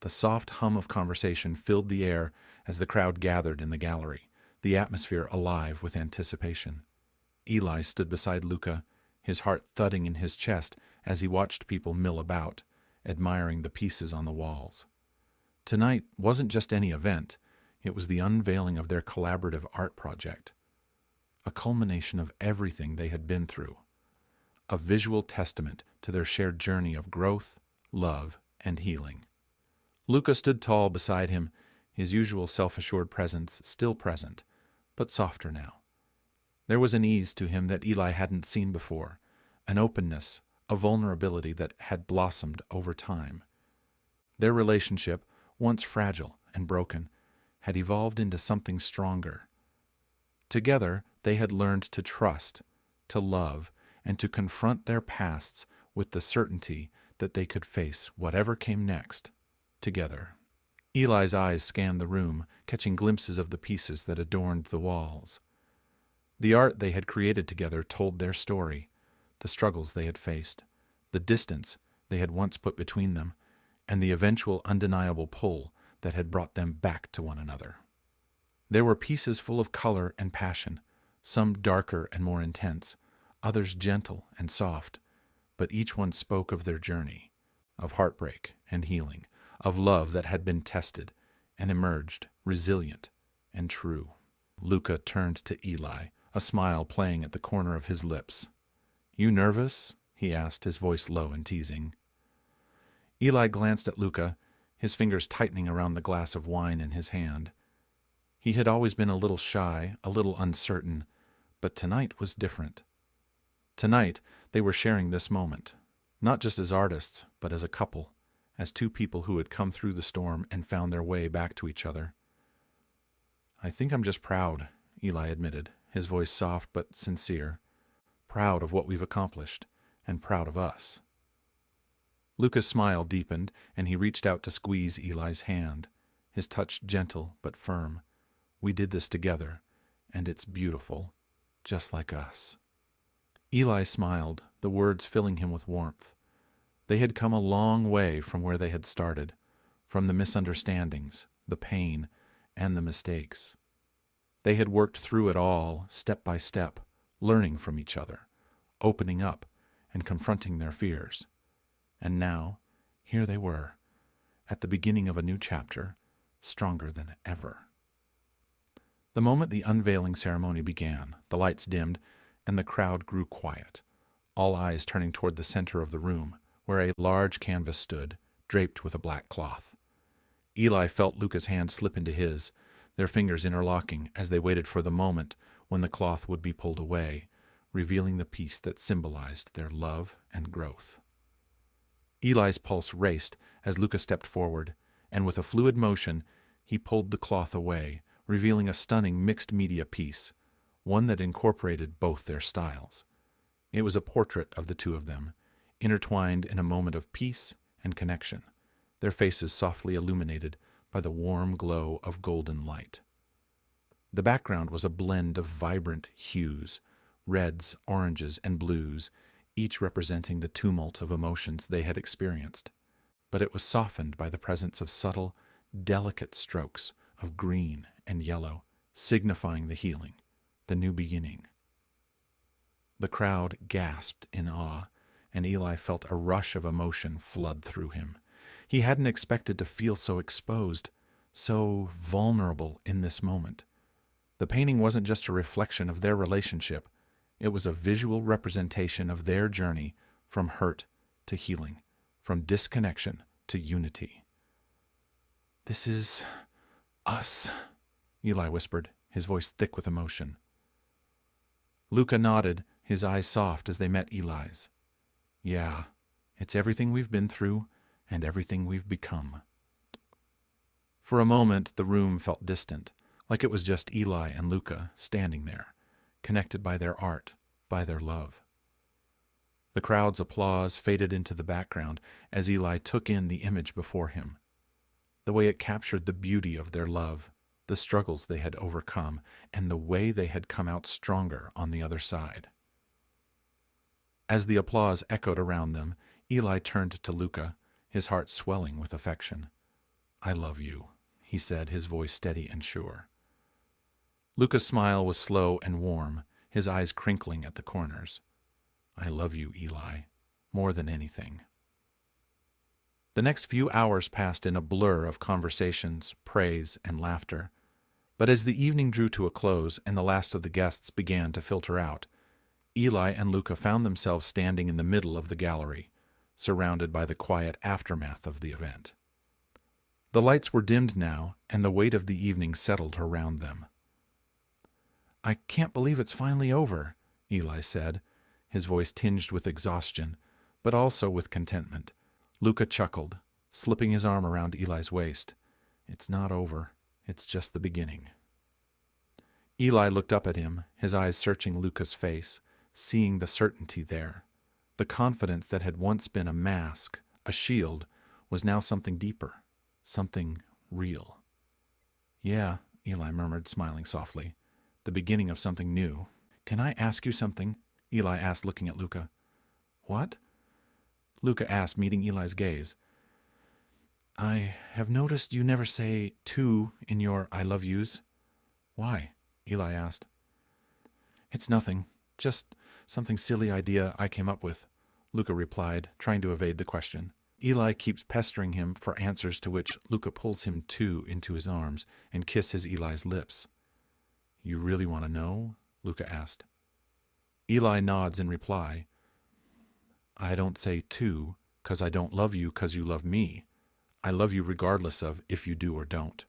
The soft hum of conversation filled the air as the crowd gathered in the gallery, the atmosphere alive with anticipation. Eli stood beside Luca, his heart thudding in his chest as he watched people mill about, admiring the pieces on the walls. Tonight wasn't just any event, it was the unveiling of their collaborative art project, a culmination of everything they had been through, a visual testament to their shared journey of growth, love, and healing. Luca stood tall beside him, his usual self-assured presence still present, but softer now. There was an ease to him that Eli hadn't seen before, an openness, a vulnerability that had blossomed over time. Their relationship, once fragile and broken, had evolved into something stronger. Together, they had learned to trust, to love, and to confront their pasts with the certainty that they could face whatever came next, together. Eli's eyes scanned the room, catching glimpses of the pieces that adorned the walls. The art they had created together told their story, the struggles they had faced, the distance they had once put between them, and the eventual undeniable pull that had brought them back to one another. There were pieces full of color and passion, some darker and more intense, others gentle and soft, but each one spoke of their journey, of heartbreak and healing, of love that had been tested and emerged resilient and true. Luca turned to Eli, a smile playing at the corner of his lips. "You nervous?" he asked, his voice low and teasing. Eli glanced at Luca, his fingers tightening around the glass of wine in his hand. He had always been a little shy, a little uncertain, but tonight was different. Tonight, they were sharing this moment, not just as artists, but as a couple, as two people who had come through the storm and found their way back to each other. "I think I'm just proud," Eli admitted, his voice soft but sincere. "Proud of what we've accomplished, and proud of us." Luca's smile deepened, and he reached out to squeeze Eli's hand, his touch gentle but firm. "We did this together, and it's beautiful, just like us." Eli smiled, the words filling him with warmth. They had come a long way from where they had started, from the misunderstandings, the pain, and the mistakes. They had worked through it all, step by step, learning from each other, opening up, and confronting their fears. And now, here they were, at the beginning of a new chapter, stronger than ever. The moment the unveiling ceremony began, the lights dimmed, and the crowd grew quiet, all eyes turning toward the center of the room, where a large canvas stood, draped with a black cloth. Eli felt Luca's hand slip into his, their fingers interlocking as they waited for the moment when the cloth would be pulled away, revealing the piece that symbolized their love and growth. Eli's pulse raced as Luca stepped forward, and with a fluid motion, he pulled the cloth away, revealing a stunning mixed-media piece, one that incorporated both their styles. It was a portrait of the two of them, intertwined in a moment of peace and connection, their faces softly illuminated by the warm glow of golden light. The background was a blend of vibrant hues, reds, oranges, and blues, each representing the tumult of emotions they had experienced, but it was softened by the presence of subtle, delicate strokes of green and yellow, signifying the healing, the new beginning. The crowd gasped in awe, and Eli felt a rush of emotion flood through him. He hadn't expected to feel so exposed, so vulnerable in this moment. The painting wasn't just a reflection of their relationship, it was a visual representation of their journey from hurt to healing, from disconnection to unity. "This is us," Eli whispered, his voice thick with emotion. Luca nodded, his eyes soft as they met Eli's. "Yeah, it's everything we've been through and everything we've become." For a moment, the room felt distant, like it was just Eli and Luca standing there, connected by their art, by their love. The crowd's applause faded into the background as Eli took in the image before him, the way it captured the beauty of their love, the struggles they had overcome, and the way they had come out stronger on the other side. As the applause echoed around them, Eli turned to Luca, his heart swelling with affection. I love you, he said, his voice steady and sure. Luca's smile was slow and warm, his eyes crinkling at the corners. I love you, Eli, more than anything. The next few hours passed in a blur of conversations, praise, and laughter. But as the evening drew to a close and the last of the guests began to filter out, Eli and Luca found themselves standing in the middle of the gallery, surrounded by the quiet aftermath of the event. The lights were dimmed now, and the weight of the evening settled around them. I can't believe it's finally over, Eli said, his voice tinged with exhaustion, but also with contentment. Luca chuckled, slipping his arm around Eli's waist. It's not over. It's just the beginning. Eli looked up at him, his eyes searching Luca's face, seeing the certainty there. The confidence that had once been a mask, a shield, was now something deeper, something real. Yeah, Eli murmured, smiling softly. The beginning of something new. Can I ask you something? Eli asked, looking at Luca. What? Luca asked, meeting Eli's gaze. I have noticed you never say to in your I love yous. Why? Eli asked. It's nothing. Just something silly idea I came up with, Luca replied, trying to evade the question. Eli keeps pestering him for answers, to which Luca pulls him into his arms and kisses Eli's lips. You really want to know? Luca asked. Eli nods in reply. I don't say to, 'cause I don't love you 'cause you love me. I love you regardless of if you do or don't.